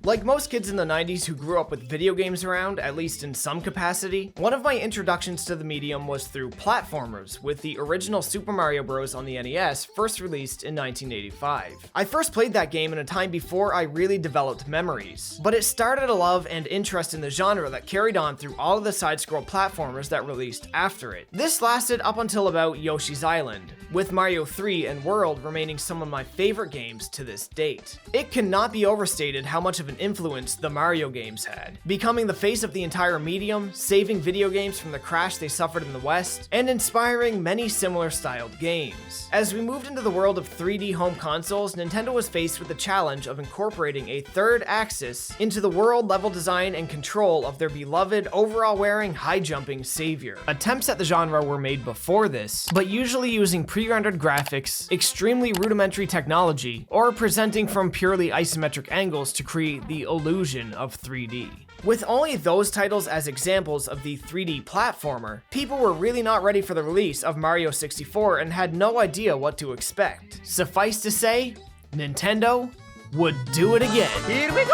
Like most kids in the 90s who grew up with video games around, at least in some capacity, one of my introductions to the medium was through platformers, with the original Super Mario Bros. On the NES first released in 1985. I first played that game in a time before I really developed memories, but it started a love and interest in the genre that carried on through all of the side-scroll platformers that released after it. This lasted up until about Yoshi's Island, with Mario 3 and World remaining some of my favorite games to this date. It cannot be overstated how much of an influence the Mario games had, becoming the face of the entire medium, saving video games from the crash they suffered in the West, and inspiring many similar styled games. As we moved into the world of 3D home consoles, Nintendo was faced with the challenge of incorporating a third axis into the world level design and control of their beloved overall-wearing, high-jumping savior. Attempts at the genre were made before this, but usually using pre-rendered graphics, extremely rudimentary technology, or presenting from purely isometric angles to create the illusion of 3D. With only those titles as examples of the 3D platformer, people were really not ready for the release of Mario 64 and had no idea what to expect. Suffice to say, Nintendo would do it again. Here we go!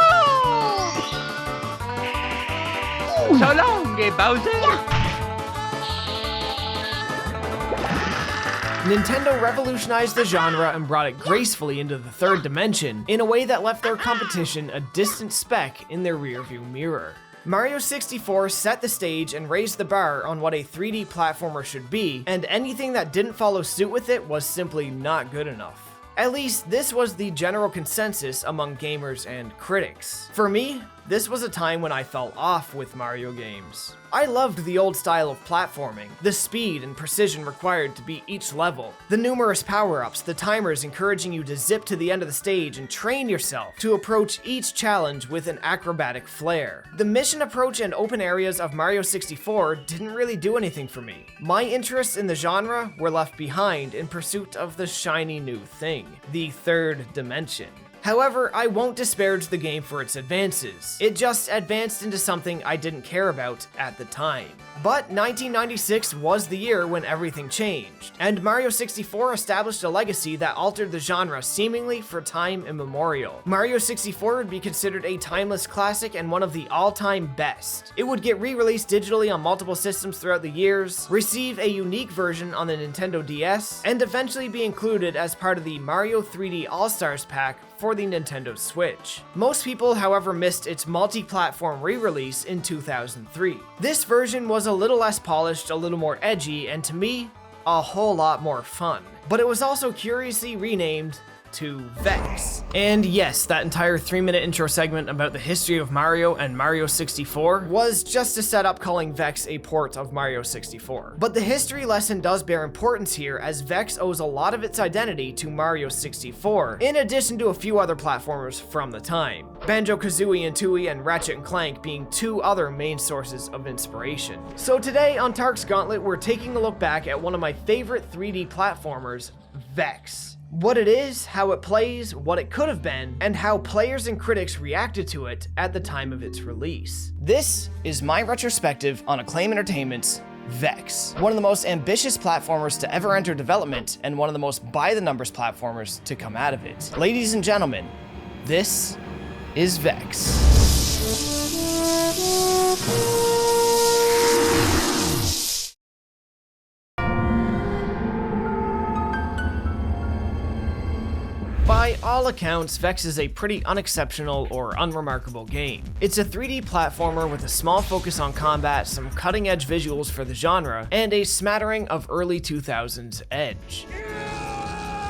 So long, Bowser! Yeah. Nintendo revolutionized the genre and brought it gracefully into the third dimension in a way that left their competition a distant speck in their rearview mirror. Mario 64 set the stage and raised the bar on what a 3D platformer should be, and anything that didn't follow suit with it was simply not good enough. At least, this was the general consensus among gamers and critics. For me, this was a time when I fell off with Mario games. I loved the old style of platforming, the speed and precision required to beat each level, the numerous power-ups, the timers encouraging you to zip to the end of the stage and train yourself to approach each challenge with an acrobatic flair. The mission approach and open areas of Mario 64 didn't really do anything for me. My interests in the genre were left behind in pursuit of the shiny new thing, the third dimension. However, I won't disparage the game for its advances. It just advanced into something I didn't care about at the time. But 1996 was the year when everything changed, and Mario 64 established a legacy that altered the genre seemingly for time immemorial. Mario 64 would be considered a timeless classic and one of the all-time best. It would get re-released digitally on multiple systems throughout the years, receive a unique version on the Nintendo DS, and eventually be included as part of the Mario 3D All-Stars pack for the Nintendo Switch. Most people, however, missed its multi-platform re-release in 2003. This version was a little less polished, a little more edgy, and to me, a whole lot more fun. But it was also curiously renamed to Vexx. And yes, that entire 3-minute intro segment about the history of Mario and Mario 64 was just to set up calling Vexx a port of Mario 64. But the history lesson does bear importance here, as Vexx owes a lot of its identity to Mario 64, in addition to a few other platformers from the time. Banjo-Kazooie and Tooie and Ratchet & Clank being two other main sources of inspiration. So today on Tarks Gauntlet, we're taking a look back at one of my favorite 3D platformers, Vexx. What it is, how it plays, what it could have been, and how players and critics reacted to it at the time of its release. This is my retrospective on Acclaim Entertainment's Vexx, one of the most ambitious platformers to ever enter development, and one of the most by-the-numbers platformers to come out of it. Ladies and gentlemen, this is Vexx. By all accounts, Vexx is a pretty unexceptional or unremarkable game. It's a 3D platformer with a small focus on combat, some cutting-edge visuals for the genre, and a smattering of early 2000s edge.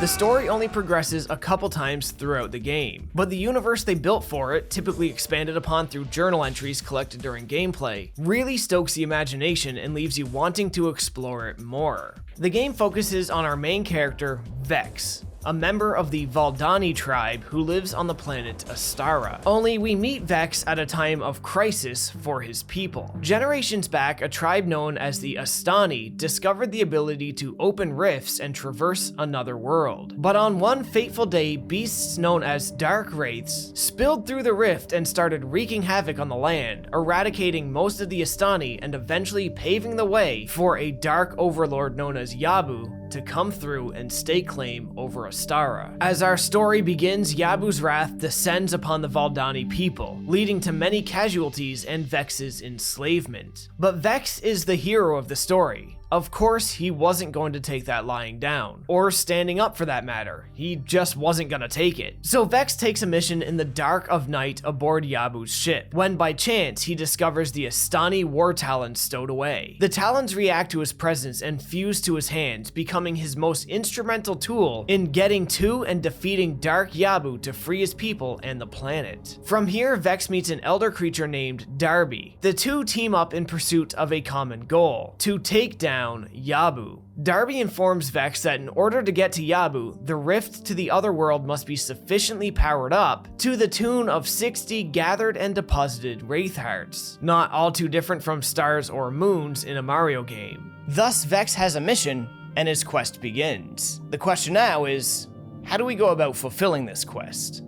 The story only progresses a couple times throughout the game, but the universe they built for it, typically expanded upon through journal entries collected during gameplay, really stokes the imagination and leaves you wanting to explore it more. The game focuses on our main character, Vexx, a member of the Valdani tribe who lives on the planet Astara. Only we meet Vexx at a time of crisis for his people. Generations back, a tribe known as the Astani discovered the ability to open rifts and traverse another world. But on one fateful day, beasts known as Dark Wraiths spilled through the rift and started wreaking havoc on the land, eradicating most of the Astani and eventually paving the way for a dark overlord known as Yabu to come through and stake claim over Astara. As our story begins, Yabu's wrath descends upon the Valdani people, leading to many casualties and Vexx's enslavement. But Vexx is the hero of the story. Of course, he wasn't going to take that lying down, or standing up for that matter. He just wasn't gonna take it. So Vexx takes a mission in the dark of night aboard Yabu's ship, when by chance he discovers the Astani war talons stowed away. The talons react to his presence and fuse to his hands, becoming his most instrumental tool in getting to and defeating Dark Yabu to free his people and the planet. From here, Vexx meets an elder creature named Darby. The two team up in pursuit of a common goal: to take down Yabu. Darby informs Vexx that in order to get to Yabu, the rift to the other world must be sufficiently powered up to the tune of 60 gathered and deposited Wraith Hearts, not all too different from stars or moons in a Mario game. Thus, Vexx has a mission, and his quest begins. The question now is, how do we go about fulfilling this quest?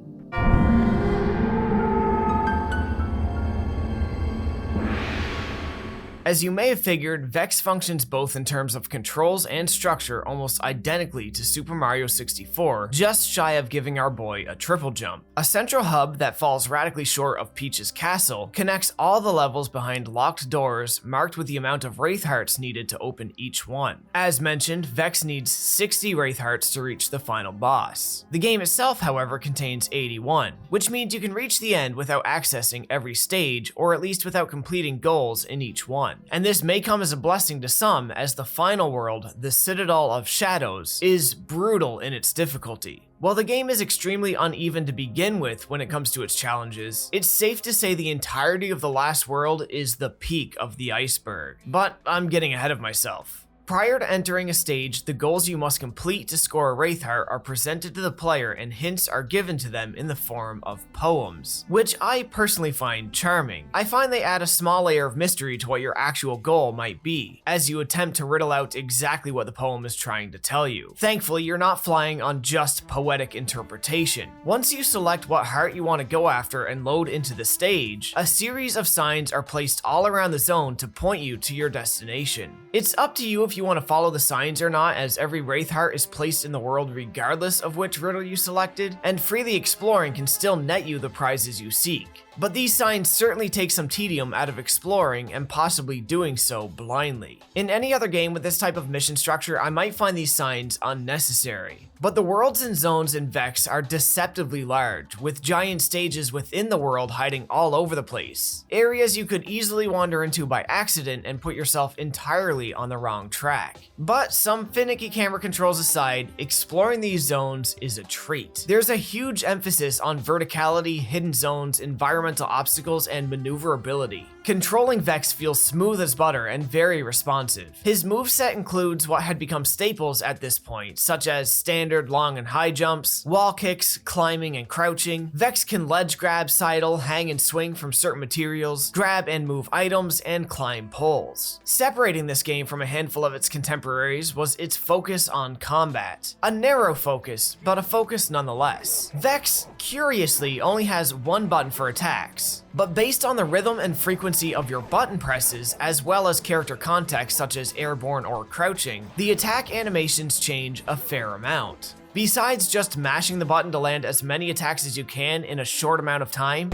As you may have figured, Vexx functions both in terms of controls and structure almost identically to Super Mario 64, just shy of giving our boy a triple jump. A central hub that falls radically short of Peach's castle connects all the levels behind locked doors marked with the amount of Wraith Hearts needed to open each one. As mentioned, Vexx needs 60 Wraith Hearts to reach the final boss. The game itself, however, contains 81, which means you can reach the end without accessing every stage, or at least without completing goals in each one. And this may come as a blessing to some, as the final world, the Citadel of Shadows, is brutal in its difficulty. While the game is extremely uneven to begin with when it comes to its challenges, it's safe to say the entirety of the last world is the peak of the iceberg. But I'm getting ahead of myself. Prior to entering a stage, the goals you must complete to score a Wraith Heart are presented to the player and hints are given to them in the form of poems, which I personally find charming. I find they add a small layer of mystery to what your actual goal might be, as you attempt to riddle out exactly what the poem is trying to tell you. Thankfully, you're not flying on just poetic interpretation. Once you select what heart you want to go after and load into the stage, a series of signs are placed all around the zone to point you to your destination. It's up to you if you want to follow the signs or not, as every Wraith Heart is placed in the world regardless of which riddle you selected, and freely exploring can still net you the prizes you seek. But these signs certainly take some tedium out of exploring and possibly doing so blindly. In any other game with this type of mission structure, I might find these signs unnecessary. But the worlds and zones in Vexx are deceptively large, with giant stages within the world hiding all over the place. Areas you could easily wander into by accident and put yourself entirely on the wrong track. But some finicky camera controls aside, exploring these zones is a treat. There's a huge emphasis on verticality, hidden zones, environmental obstacles, and maneuverability. Controlling Vexx feels smooth as butter and very responsive. His moveset includes what had become staples at this point, such as standard long and high jumps, wall kicks, climbing and crouching. Vexx can ledge grab, sidle, hang and swing from certain materials, grab and move items, and climb poles. Separating this game from a handful of its contemporaries was its focus on combat. A narrow focus, but a focus nonetheless. Vexx, curiously, only has one button for attacks, but based on the rhythm and frequency of your button presses, as well as character context such as airborne or crouching, the attack animations change a fair amount. Besides just mashing the button to land as many attacks as you can in a short amount of time,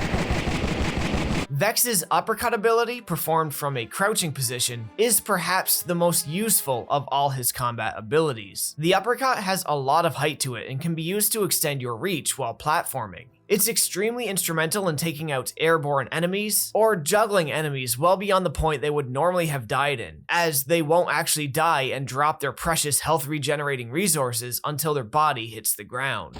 Vexx's uppercut ability, performed from a crouching position, is perhaps the most useful of all his combat abilities. The uppercut has a lot of height to it and can be used to extend your reach while platforming. It's extremely instrumental in taking out airborne enemies or juggling enemies well beyond the point they would normally have died in, as they won't actually die and drop their precious health regenerating resources until their body hits the ground.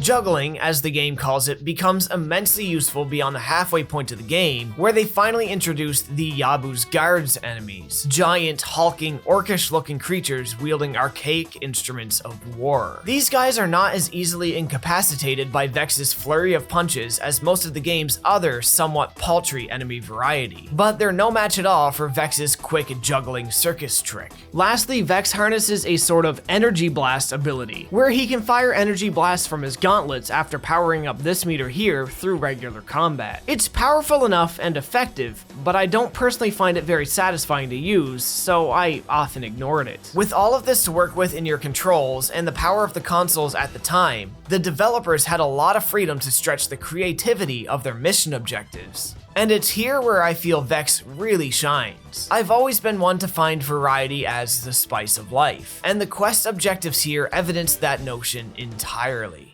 Juggling, as the game calls it, becomes immensely useful beyond the halfway point of the game, where they finally introduced the Yabu's Guards enemies, giant, hulking, orcish-looking creatures wielding archaic instruments of war. These guys are not as easily incapacitated by Vexx's flurry of punches as most of the game's other, somewhat paltry enemy variety, but they're no match at all for Vexx's quick juggling circus trick. Lastly, Vexx harnesses a sort of energy blast ability, where he can fire energy blasts from his gun gauntlets after powering up this meter here through regular combat. It's powerful enough and effective, but I don't personally find it very satisfying to use, so I often ignored it. With all of this to work with in your controls and the power of the consoles at the time, the developers had a lot of freedom to stretch the creativity of their mission objectives. And it's here where I feel Vexx really shines. I've always been one to find variety as the spice of life, and the quest objectives here evidence that notion entirely.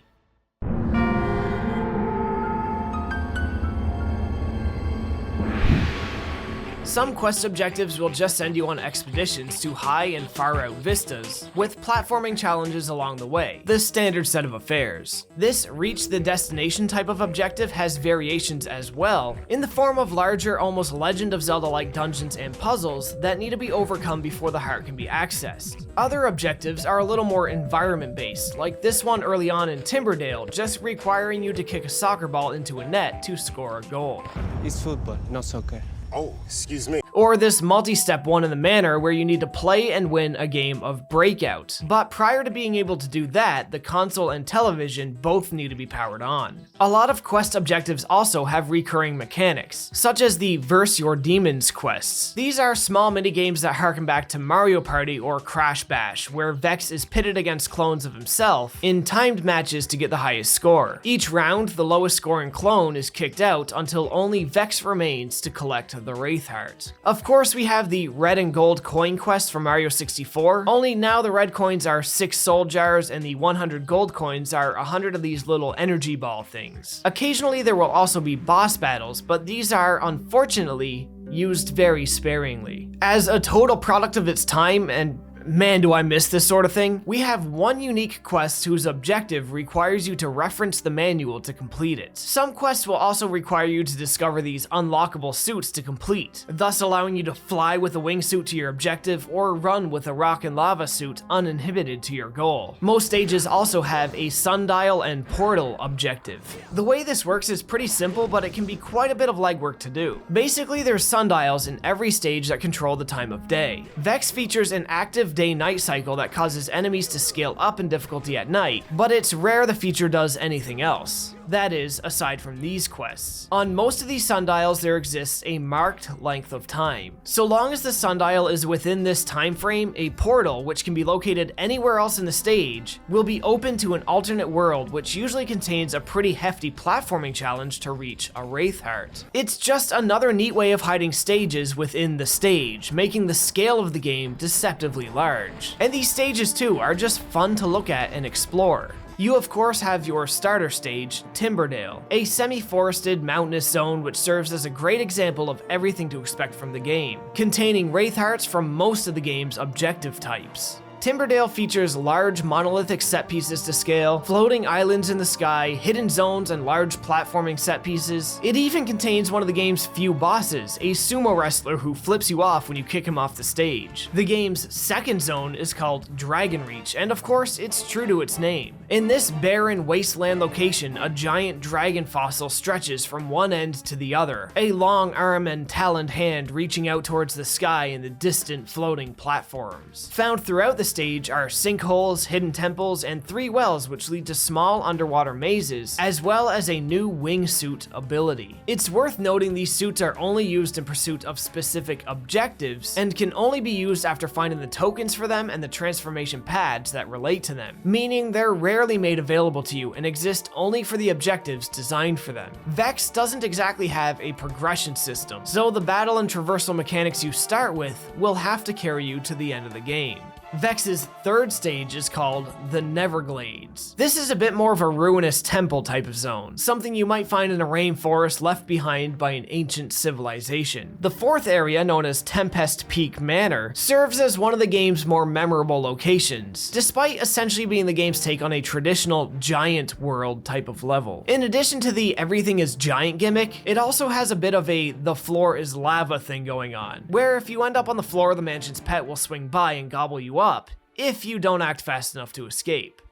Some quest objectives will just send you on expeditions to high and far out vistas, with platforming challenges along the way, the standard set of affairs. This reach the destination type of objective has variations as well, in the form of larger, almost Legend of Zelda-like dungeons and puzzles that need to be overcome before the heart can be accessed. Other objectives are a little more environment-based, like this one early on in Timberdale, just requiring you to kick a soccer ball into a net to score a goal. It's football, not soccer. Oh, excuse me. Or this multi-step one in the manor where you need to play and win a game of Breakout. But prior to being able to do that, the console and television both need to be powered on. A lot of quest objectives also have recurring mechanics, such as the Verse Your Demons quests. These are small minigames that harken back to Mario Party or Crash Bash, where Vexx is pitted against clones of himself in timed matches to get the highest score. Each round, the lowest scoring clone is kicked out until only Vexx remains to collect the Wraith Heart. Of course, we have the red and gold coin quest from Mario 64, only now the red coins are 6 soul jars and the 100 gold coins are 100 of these little energy ball things. Occasionally there will also be boss battles, but these are, unfortunately, used very sparingly. As a total product of its time, and man do I miss this sort of thing, we have one unique quest whose objective requires you to reference the manual to complete it. Some quests will also require you to discover these unlockable suits to complete, thus allowing you to fly with a wingsuit to your objective or run with a rock and lava suit uninhibited to your goal. Most stages also have a sundial and portal objective. The way this works is pretty simple, but it can be quite a bit of legwork to do. Basically, there's sundials in every stage that control the time of day. Vexx features an active day-night cycle that causes enemies to scale up in difficulty at night, but it's rare the feature does anything else. That is, aside from these quests. On most of these sundials, there exists a marked length of time. So long as the sundial is within this time frame, a portal, which can be located anywhere else in the stage, will be open to an alternate world, which usually contains a pretty hefty platforming challenge to reach a Wraith Heart. It's just another neat way of hiding stages within the stage, making the scale of the game deceptively large. And these stages too are just fun to look at and explore. You of course have your starter stage, Timberdale, a semi-forested mountainous zone which serves as a great example of everything to expect from the game, containing Wraith Hearts from most of the game's objective types. Timberdale features large monolithic set pieces to scale, floating islands in the sky, hidden zones, and large platforming set pieces. It even contains one of the game's few bosses, a sumo wrestler who flips you off when you kick him off the stage. The game's second zone is called Dragon Reach, and of course, it's true to its name. In this barren wasteland location, a giant dragon fossil stretches from one end to the other, a long arm and taloned hand reaching out towards the sky in the distant floating platforms. Found throughout the stage are sinkholes, hidden temples, and 3 wells which lead to small underwater mazes, as well as a new wingsuit ability. It's worth noting these suits are only used in pursuit of specific objectives, and can only be used after finding the tokens for them and the transformation pads that relate to them, meaning they're rarely made available to you and exist only for the objectives designed for them. Vexx doesn't exactly have a progression system, so the battle and traversal mechanics you start with will have to carry you to the end of the game. Vexx's third stage is called the Neverglades. This is a bit more of a ruinous temple type of zone, something you might find in a rainforest left behind by an ancient civilization. The fourth area, known as Tempest Peak Manor, serves as one of the game's more memorable locations, despite essentially being the game's take on a traditional giant world type of level. In addition to the everything is giant gimmick, it also has a bit of a the floor is lava thing going on, where if you end up on the floor, the mansion's pet will swing by and gobble you up if you don't act fast enough to escape.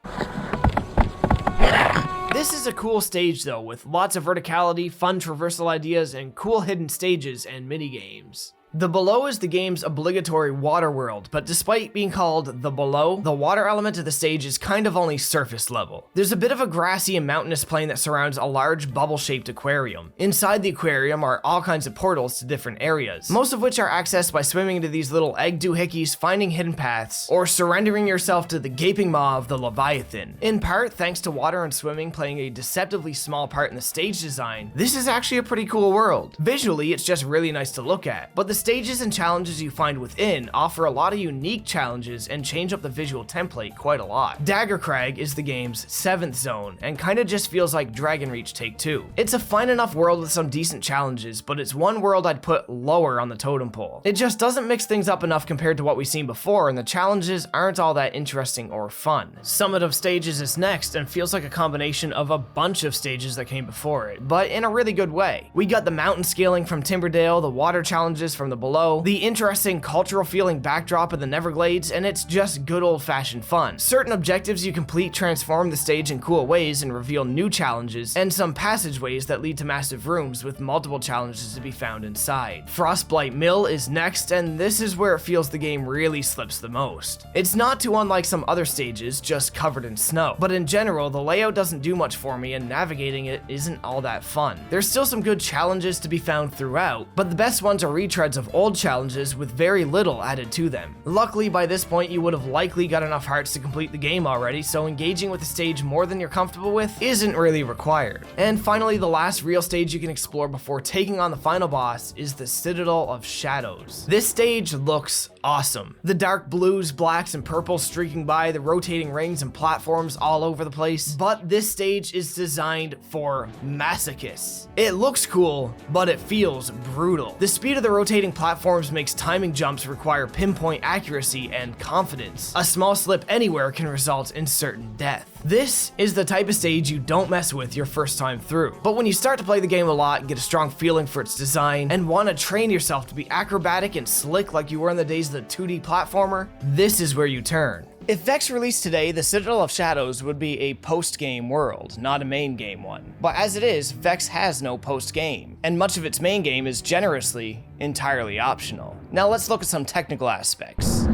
This is a cool stage though, with lots of verticality, fun traversal ideas, and cool hidden stages and minigames. The Below is the game's obligatory water world, but despite being called the Below, the water element of the stage is kind of only surface level. There's a bit of a grassy and mountainous plain that surrounds a large bubble-shaped aquarium. Inside the aquarium are all kinds of portals to different areas, most of which are accessed by swimming into these little egg doohickeys, finding hidden paths, or surrendering yourself to the gaping maw of the Leviathan. In part, thanks to water and swimming playing a deceptively small part in the stage design, this is actually a pretty cool world. Visually, it's just really nice to look at, but the stages and challenges you find within offer a lot of unique challenges and change up the visual template quite a lot. Dagger Crag is the game's 7th zone, and kinda just feels like Dragon Reach Take 2. It's a fine enough world with some decent challenges, but it's one world I'd put lower on the totem pole. It just doesn't mix things up enough compared to what we've seen before, and the challenges aren't all that interesting or fun. Summit of Stages is next, and feels like a combination of a bunch of stages that came before it, but in a really good way. We got the mountain scaling from Timberdale, the water challenges from the Below, the interesting cultural feeling backdrop of the Neverglades, and it's just good old-fashioned fun. Certain objectives you complete transform the stage in cool ways and reveal new challenges, and some passageways that lead to massive rooms with multiple challenges to be found inside. Frostblight Mill is next, and this is where it feels the game really slips the most. It's not too unlike some other stages, just covered in snow, but in general, the layout doesn't do much for me and navigating it isn't all that fun. There's still some good challenges to be found throughout, but the best ones are retreads of old challenges with very little added to them. Luckily, by this point, you would have likely got enough hearts to complete the game already, so engaging with the stage more than you're comfortable with isn't really required. And finally, the last real stage you can explore before taking on the final boss is the Citadel of Shadows. This stage looks awesome. The dark blues, blacks, and purples streaking by, the rotating rings and platforms all over the place, but this stage is designed for masochists. It looks cool, but it feels brutal. The speed of the rotating platforms makes timing jumps require pinpoint accuracy and confidence. A small slip anywhere can result in certain death. This is the type of stage you don't mess with your first time through, but when you start to play the game a lot, get a strong feeling for its design, and want to train yourself to be acrobatic and slick like you were in the days of the 2D platformer, this is where you turn. If Vexx released today, the Citadel of Shadows would be a post-game world, not a main game one. But as it is, Vexx has no post-game, and much of its main game is generously entirely optional. Now let's look at some technical aspects.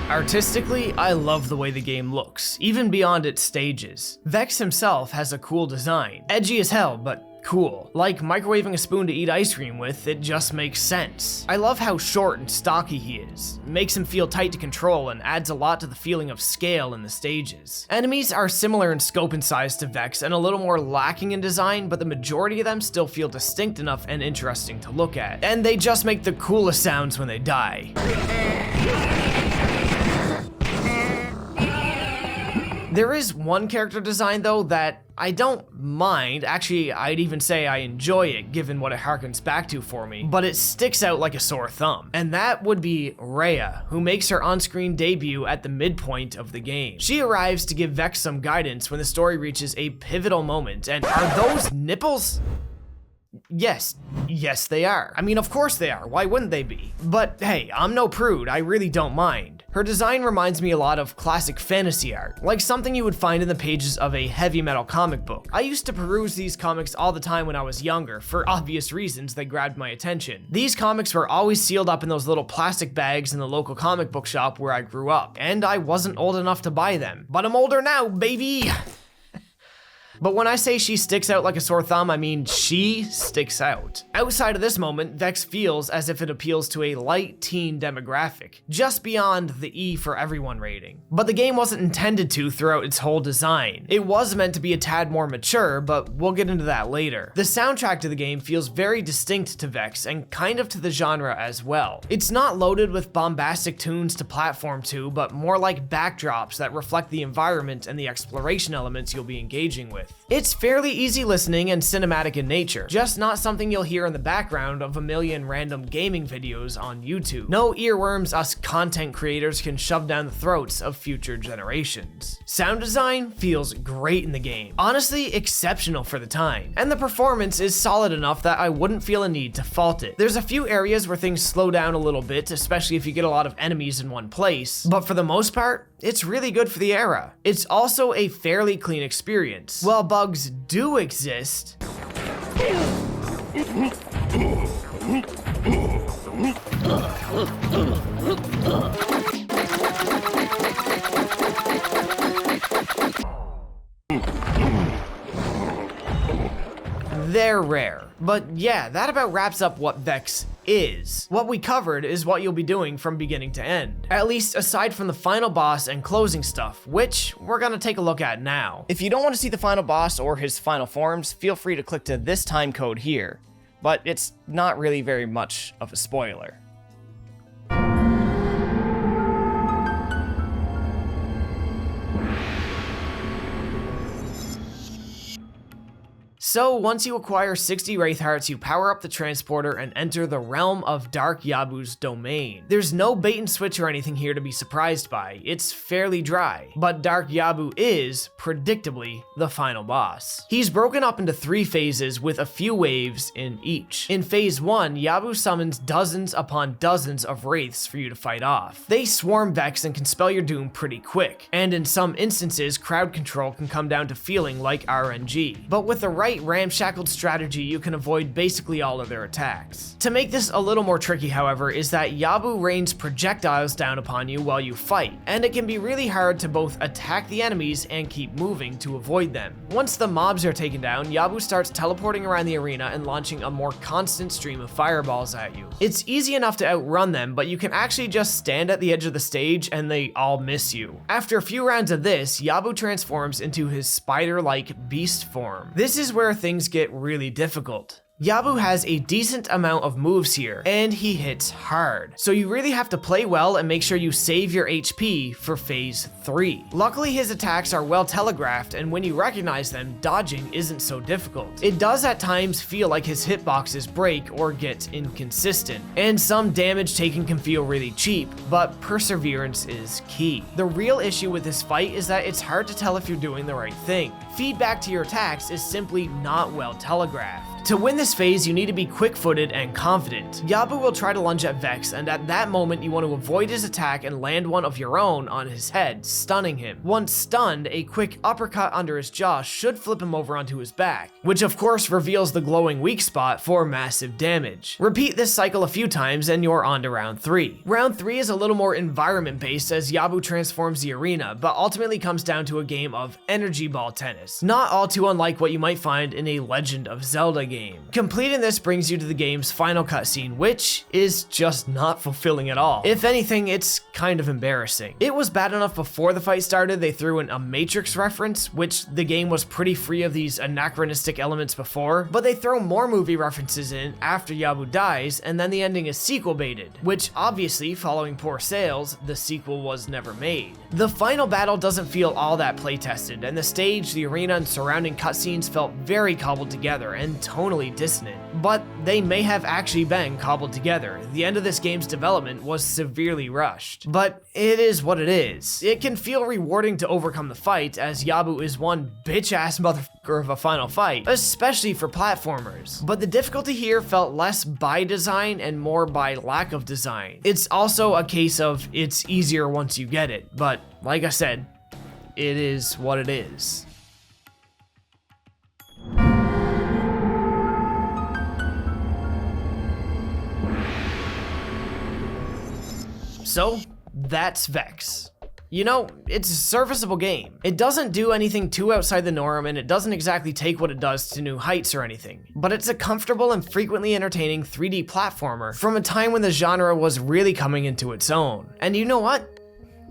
Artistically, I love the way the game looks, even beyond its stages. Vexx himself has a cool design. Edgy as hell, but cool. Like microwaving a spoon to eat ice cream with, it just makes sense. I love how short and stocky he is. It makes him feel tight to control and adds a lot to the feeling of scale in the stages. Enemies are similar in scope and size to Vexx and a little more lacking in design, but the majority of them still feel distinct enough and interesting to look at. And they just make the coolest sounds when they die. There is one character design though that I don't mind, actually I'd even say I enjoy it given what it harkens back to for me, but it sticks out like a sore thumb. And that would be Rhea, who makes her on-screen debut at the midpoint of the game. She arrives to give Vexx some guidance when the story reaches a pivotal moment, and are those nipples? Yes they are. I mean, of course they are, why wouldn't they be? But hey, I'm no prude, I really don't mind. Her design reminds me a lot of classic fantasy art, like something you would find in the pages of a heavy metal comic book. I used to peruse these comics all the time when I was younger, for obvious reasons they grabbed my attention. These comics were always sealed up in those little plastic bags in the local comic book shop where I grew up, and I wasn't old enough to buy them. But I'm older now, baby! But when I say she sticks out like a sore thumb, I mean she sticks out. Outside of this moment, Vexx feels as if it appeals to a light teen demographic, just beyond the E for everyone rating. But the game wasn't intended to throughout its whole design. It was meant to be a tad more mature, but we'll get into that later. The soundtrack to the game feels very distinct to Vexx and kind of to the genre as well. It's not loaded with bombastic tunes to platform to, but more like backdrops that reflect the environment and the exploration elements you'll be engaging with. It's fairly easy listening and cinematic in nature, just not something you'll hear in the background of a million random gaming videos on YouTube. No earworms us content creators can shove down the throats of future generations. Sound design feels great in the game, honestly exceptional for the time, and the performance is solid enough that I wouldn't feel a need to fault it. There's a few areas where things slow down a little bit, especially if you get a lot of enemies in one place, but for the most part, it's really good for the era. It's also a fairly clean experience. While bugs do exist, They're rare. But yeah, that about wraps up what Vexx is. What we covered is what you'll be doing from beginning to end. At least aside from the final boss and closing stuff, which we're gonna take a look at now. If you don't want to see the final boss or his final forms, feel free to click to this time code here. But it's not really very much of a spoiler. So once you acquire 60 Wraith Hearts, you power up the transporter and enter the realm of Dark Yabu's domain. There's no bait and switch or anything here to be surprised by, it's fairly dry. But Dark Yabu is, predictably, the final boss. He's broken up into 3 phases with a few waves in each. In phase 1, Yabu summons dozens upon dozens of wraiths for you to fight off. They swarm Vexx and can spell your doom pretty quick, and in some instances, crowd control can come down to feeling like RNG. But with the right ramshackled strategy, you can avoid basically all of their attacks. To make this a little more tricky, however, is that Yabu rains projectiles down upon you while you fight, and it can be really hard to both attack the enemies and keep moving to avoid them. Once the mobs are taken down, Yabu starts teleporting around the arena and launching a more constant stream of fireballs at you. It's easy enough to outrun them, but you can actually just stand at the edge of the stage and they all miss you. After a few rounds of this, Yabu transforms into his spider-like beast form. This is where things get really difficult. Yabu has a decent amount of moves here, and he hits hard. So you really have to play well and make sure you save your HP for phase 3. Luckily, his attacks are well telegraphed, and when you recognize them, dodging isn't so difficult. It does at times feel like his hitboxes break or get inconsistent, and some damage taken can feel really cheap, but perseverance is key. The real issue with this fight is that it's hard to tell if you're doing the right thing. Feedback to your attacks is simply not well telegraphed. To win this phase, you need to be quick-footed and confident. Yabu will try to lunge at Vexx, and at that moment you want to avoid his attack and land one of your own on his head, stunning him. Once stunned, a quick uppercut under his jaw should flip him over onto his back, which of course reveals the glowing weak spot for massive damage. Repeat this cycle a few times and you're on to round 3. Round 3 is a little more environment-based as Yabu transforms the arena, but ultimately comes down to a game of energy ball tennis, not all too unlike what you might find in a Legend of Zelda game. Completing this brings you to the game's final cutscene, which is just not fulfilling at all. If anything, it's kind of embarrassing. It was bad enough before the fight started they threw in a Matrix reference, which the game was pretty free of these anachronistic elements before, but they throw more movie references in after Yabu dies, and then the ending is sequel baited, which obviously, following poor sales, the sequel was never made. The final battle doesn't feel all that playtested, and the stage, the arena, and surrounding cutscenes felt very cobbled together and tonally dissonant, but they may have actually been cobbled together. The end of this game's development was severely rushed, but it is what it is. It can feel rewarding to overcome the fight, as Yabu is one bitch-ass motherfucker of a final fight, especially for platformers. But the difficulty here felt less by design and more by lack of design. It's also a case of it's easier once you get it, but like I said, it is what it is. So, that's Vexx. You know, it's a serviceable game. It doesn't do anything too outside the norm, and it doesn't exactly take what it does to new heights or anything. But it's a comfortable and frequently entertaining 3D platformer from a time when the genre was really coming into its own. And you know what?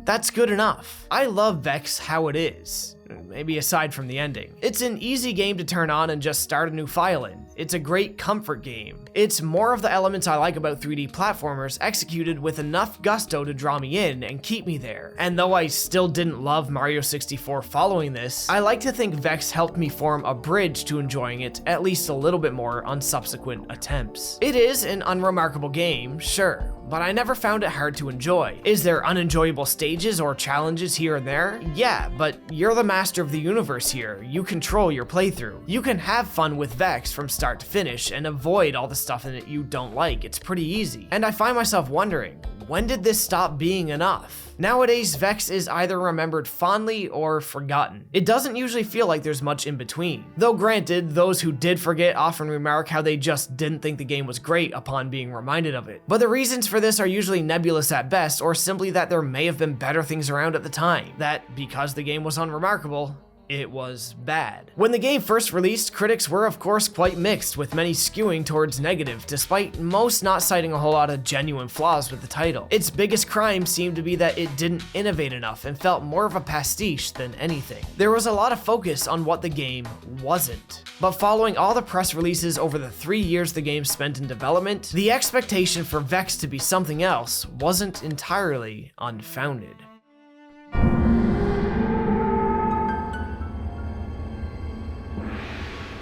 That's good enough. I love Vexx how it is. Maybe aside from the ending. It's an easy game to turn on and just start a new file in. It's a great comfort game. It's more of the elements I like about 3D platformers executed with enough gusto to draw me in and keep me there. And though I still didn't love Mario 64 following this, I like to think Vexx helped me form a bridge to enjoying it at least a little bit more on subsequent attempts. It is an unremarkable game, sure, but I never found it hard to enjoy. Is there unenjoyable stages or challenges here and there? Yeah, but you're the master of the universe here. You control your playthrough. You can have fun with Vexx from start to finish and avoid all the stuff in it you don't like. It's pretty easy. And I find myself wondering, when did this stop being enough? Nowadays, Vexx is either remembered fondly or forgotten. It doesn't usually feel like there's much in between. Though granted, those who did forget often remark how they just didn't think the game was great upon being reminded of it. But the reasons for this are usually nebulous at best, or simply that there may have been better things around at the time. That because the game was unremarkable, it was bad. When the game first released, critics were of course quite mixed, with many skewing towards negative, despite most not citing a whole lot of genuine flaws with the title. Its biggest crime seemed to be that it didn't innovate enough and felt more of a pastiche than anything. There was a lot of focus on what the game wasn't. But following all the press releases over the 3 years the game spent in development, the expectation for Vexx to be something else wasn't entirely unfounded.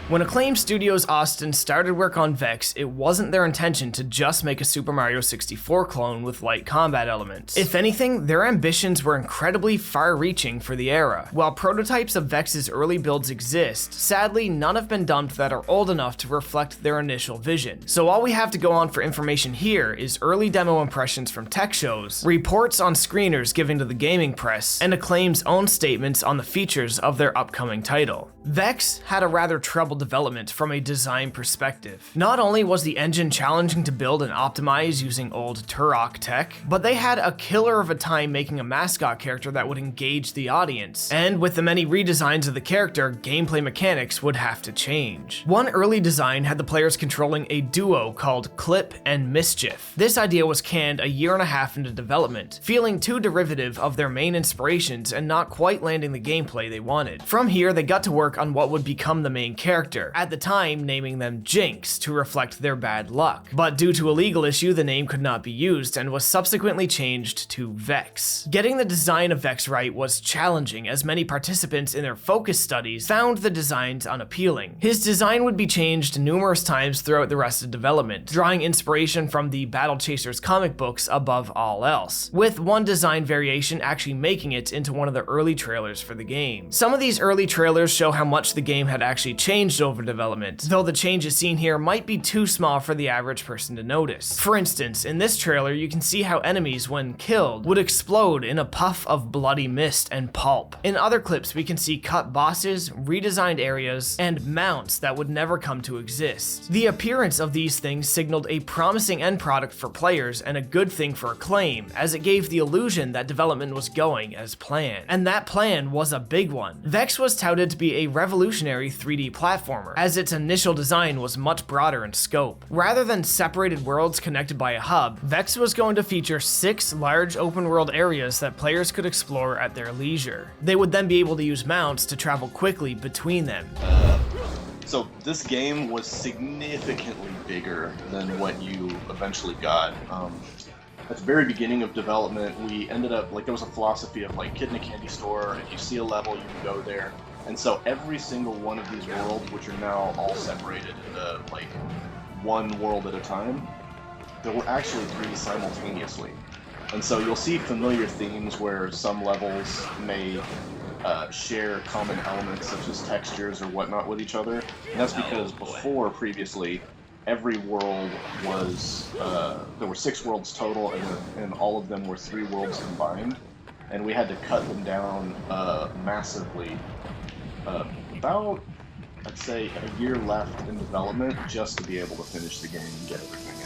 When Acclaim Studios Austin started work on Vexx, it wasn't their intention to just make a Super Mario 64 clone with light combat elements. If anything, their ambitions were incredibly far-reaching for the era. While prototypes of Vexx's early builds exist, sadly none have been dumped that are old enough to reflect their initial vision. So all we have to go on for information here is early demo impressions from tech shows, reports on screeners given to the gaming press, and Acclaim's own statements on the features of their upcoming title. Vexx had a rather troubled development from a design perspective. Not only was the engine challenging to build and optimize using old Turok tech, but they had a killer of a time making a mascot character that would engage the audience. And with the many redesigns of the character, gameplay mechanics would have to change. One early design had the players controlling a duo called Clip and Mischief. This idea was canned a year and a half into development, feeling too derivative of their main inspirations and not quite landing the gameplay they wanted. From here, they got to work on what would become the main character, at the time naming them Jinx to reflect their bad luck. But due to a legal issue, the name could not be used and was subsequently changed to Vexx. Getting the design of Vexx right was challenging, as many participants in their focus studies found the designs unappealing. His design would be changed numerous times throughout the rest of development, drawing inspiration from the Battle Chasers comic books above all else, with one design variation actually making it into one of the early trailers for the game. Some of these early trailers show how much the game had actually changed over development, though the changes seen here might be too small for the average person to notice. For instance, in this trailer you can see how enemies, when killed, would explode in a puff of bloody mist and pulp. In other clips we can see cut bosses, redesigned areas, and mounts that would never come to exist. The appearance of these things signaled a promising end product for players and a good thing for Acclaim, as it gave the illusion that development was going as planned. And that plan was a big one. Vexx was touted to be a revolutionary 3D platformer, as its initial design was much broader in scope. Rather than separated worlds connected by a hub, Vexx was going to feature 6 large open world areas that players could explore at their leisure. They would then be able to use mounts to travel quickly between them. So this game was significantly bigger than what you eventually got. At the very beginning of development, we ended up, there was a philosophy of kid in a candy store, if you see a level, you can go there. And so every single one of these worlds, which are now all separated into one world at a time, there were actually 3 simultaneously. And so you'll see familiar themes where some levels may share common elements such as textures or whatnot with each other. And that's because previously, every world was, there were 6 worlds total, and all of them were 3 worlds combined. And we had to cut them down massively. About, I'd say, a year left in development just to be able to finish the game and get everything in.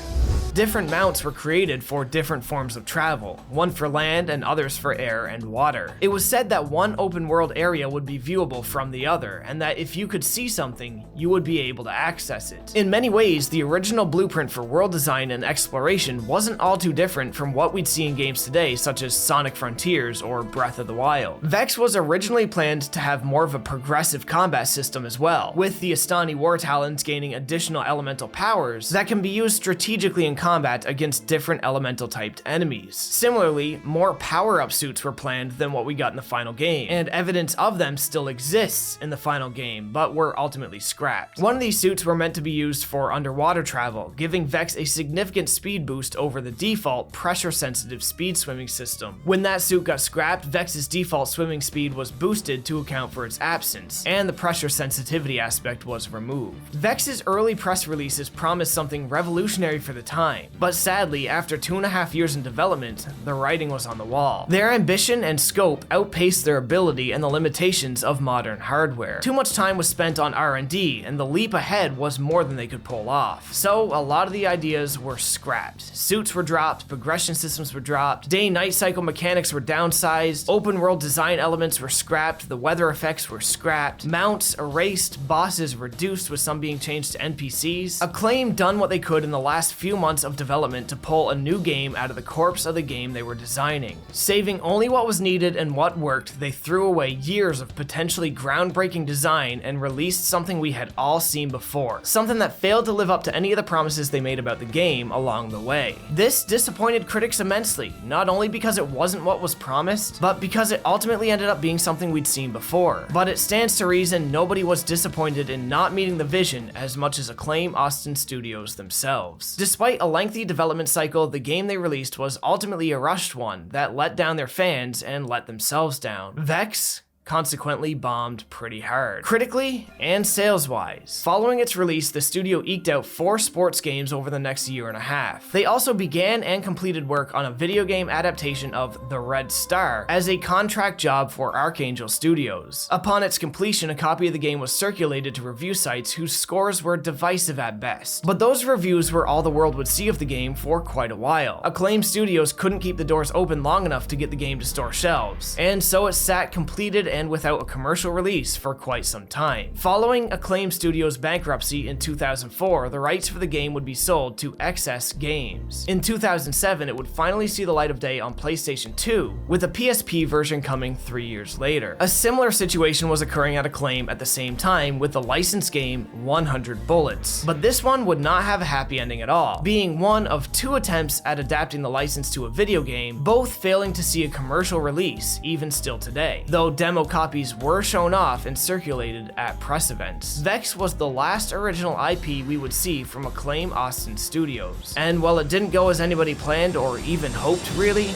Different mounts were created for different forms of travel, one for land and others for air and water. It was said that one open world area would be viewable from the other, and that if you could see something, you would be able to access it. In many ways, the original blueprint for world design and exploration wasn't all too different from what we'd see in games today, such as Sonic Frontiers or Breath of the Wild. Vexx was originally planned to have more of a progressive combat system as well, with the Astani War Talons gaining additional elemental powers that can be used strategically in combat against different elemental typed enemies. Similarly, more power-up suits were planned than what we got in the final game, and evidence of them still exists in the final game, but were ultimately scrapped. One of these suits were meant to be used for underwater travel, giving Vexx a significant speed boost over the default pressure-sensitive speed swimming system. When that suit got scrapped, Vexx's default swimming speed was boosted to account for its absence, and the pressure sensitivity aspect was removed. Vexx's early press releases promised something revolutionary for the time, time. But sadly, after 2.5 years in development, the writing was on the wall. Their ambition and scope outpaced their ability and the limitations of modern hardware. Too much time was spent on R&D, and the leap ahead was more than they could pull off. So a lot of the ideas were scrapped. Suits were dropped, progression systems were dropped, day-night cycle mechanics were downsized, open world design elements were scrapped, the weather effects were scrapped, mounts erased, bosses reduced with some being changed to NPCs. Acclaim done what they could in the last few months of development to pull a new game out of the corpse of the game they were designing. Saving only what was needed and what worked, they threw away years of potentially groundbreaking design and released something we had all seen before. Something that failed to live up to any of the promises they made about the game along the way. This disappointed critics immensely, not only because it wasn't what was promised, but because it ultimately ended up being something we'd seen before. But it stands to reason nobody was disappointed in not meeting the vision as much as Acclaim Austin Studios themselves. Despite a lengthy development cycle, the game they released was ultimately a rushed one that let down their fans and let themselves down. Vexx consequently bombed pretty hard, critically and sales-wise. Following its release, the studio eked out 4 sports games over the next year and a half. They also began and completed work on a video game adaptation of The Red Star as a contract job for Archangel Studios. Upon its completion, a copy of the game was circulated to review sites whose scores were divisive at best. But those reviews were all the world would see of the game for quite a while. Acclaim Studios couldn't keep the doors open long enough to get the game to store shelves, and so it sat completed and without a commercial release for quite some time. Following Acclaim Studios' bankruptcy in 2004, the rights for the game would be sold to XS Games. In 2007, it would finally see the light of day on PlayStation 2, with a PSP version coming 3 years later. A similar situation was occurring at Acclaim at the same time with the licensed game 100 Bullets, but this one would not have a happy ending at all, being one of 2 attempts at adapting the license to a video game, both failing to see a commercial release, even still today, though demo copies were shown off and circulated at press events. Vexx was the last original IP we would see from Acclaim Austin Studios, and while it didn't go as anybody planned or even hoped really,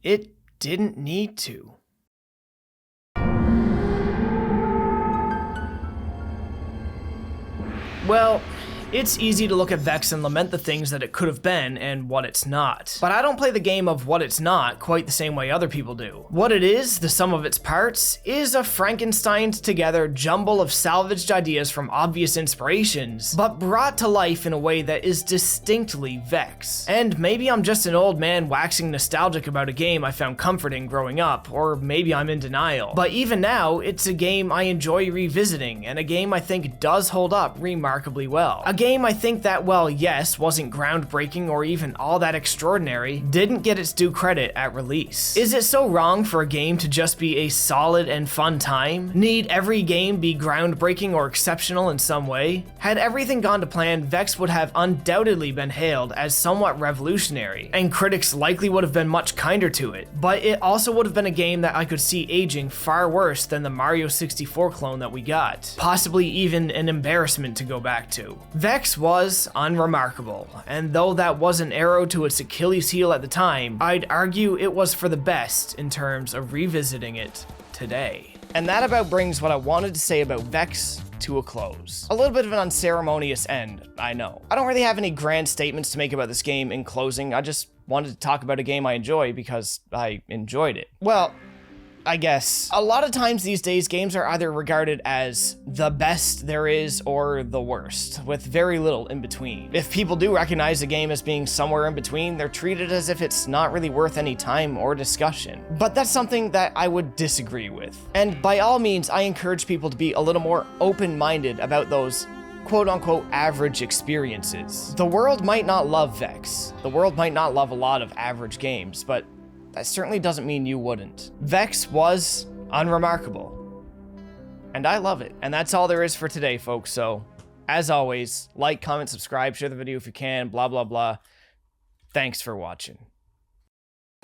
it didn't need to. Well, it's easy to look at Vexx and lament the things that it could have been and what it's not. But I don't play the game of what it's not quite the same way other people do. What it is, the sum of its parts, is a Frankenstein's together jumble of salvaged ideas from obvious inspirations, but brought to life in a way that is distinctly Vexx. And maybe I'm just an old man waxing nostalgic about a game I found comforting growing up, or maybe I'm in denial. But even now, it's a game I enjoy revisiting, and a game I think does hold up remarkably well. A game I think that, well, yes, wasn't groundbreaking or even all that extraordinary, didn't get its due credit at release. Is it so wrong for a game to just be a solid and fun time? Need every game be groundbreaking or exceptional in some way? Had everything gone to plan, Vexx would have undoubtedly been hailed as somewhat revolutionary, and critics likely would have been much kinder to it, but it also would have been a game that I could see aging far worse than the Mario 64 clone that we got, possibly even an embarrassment to go back to. Vexx was unremarkable, and though that was an arrow to its Achilles heel at the time, I'd argue it was for the best in terms of revisiting it today. And that about brings what I wanted to say about Vexx to a close. A little bit of an unceremonious end, I know. I don't really have any grand statements to make about this game in closing. I just wanted to talk about a game I enjoy because I enjoyed it. Well, I guess. A lot of times these days, games are either regarded as the best there is or the worst, with very little in between. If people do recognize a game as being somewhere in between, they're treated as if it's not really worth any time or discussion. But that's something that I would disagree with. And by all means, I encourage people to be a little more open-minded about those quote-unquote average experiences. The world might not love Vexx. The world might not love a lot of average games, but that certainly doesn't mean you wouldn't. Vexx was unremarkable, and I love it. And that's all there is for today, folks. So, as always, like, comment, subscribe, share the video if you can, blah, blah, blah. Thanks for watching.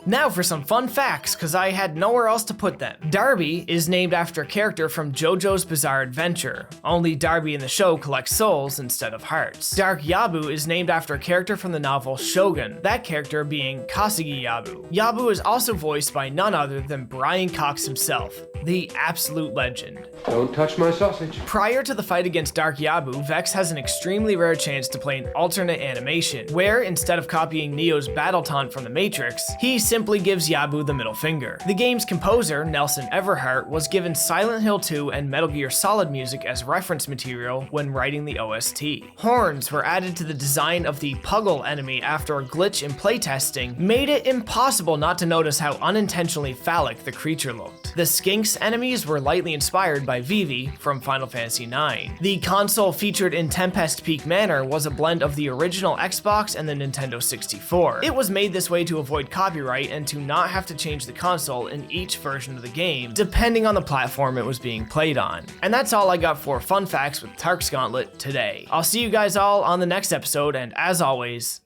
Now for some fun facts, cause I had nowhere else to put them. Darby is named after a character from JoJo's Bizarre Adventure, only Darby in the show collects souls instead of hearts. Dark Yabu is named after a character from the novel Shogun, that character being Kasagi Yabu. Yabu is also voiced by none other than Brian Cox himself, the absolute legend. Don't touch my sausage. Prior to the fight against Dark Yabu, Vexx has an extremely rare chance to play an alternate animation, where instead of copying Neo's battle taunt from the Matrix, he simply gives Yabu the middle finger. The game's composer, Nelson Everhart, was given Silent Hill 2 and Metal Gear Solid music as reference material when writing the OST. Horns were added to the design of the Puggle enemy after a glitch in playtesting made it impossible not to notice how unintentionally phallic the creature looked. The Skinks enemies were lightly inspired by Vivi from Final Fantasy IX. The console featured in Tempest Peak Manor was a blend of the original Xbox and the Nintendo 64. It was made this way to avoid copyright and to not have to change the console in each version of the game, depending on the platform it was being played on. And that's all I got for fun facts with Tarks Gauntlet today. I'll see you guys all on the next episode, and as always,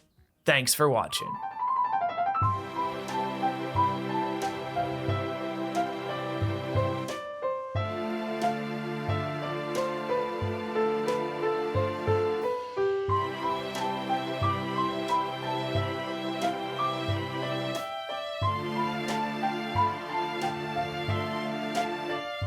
thanks for watching.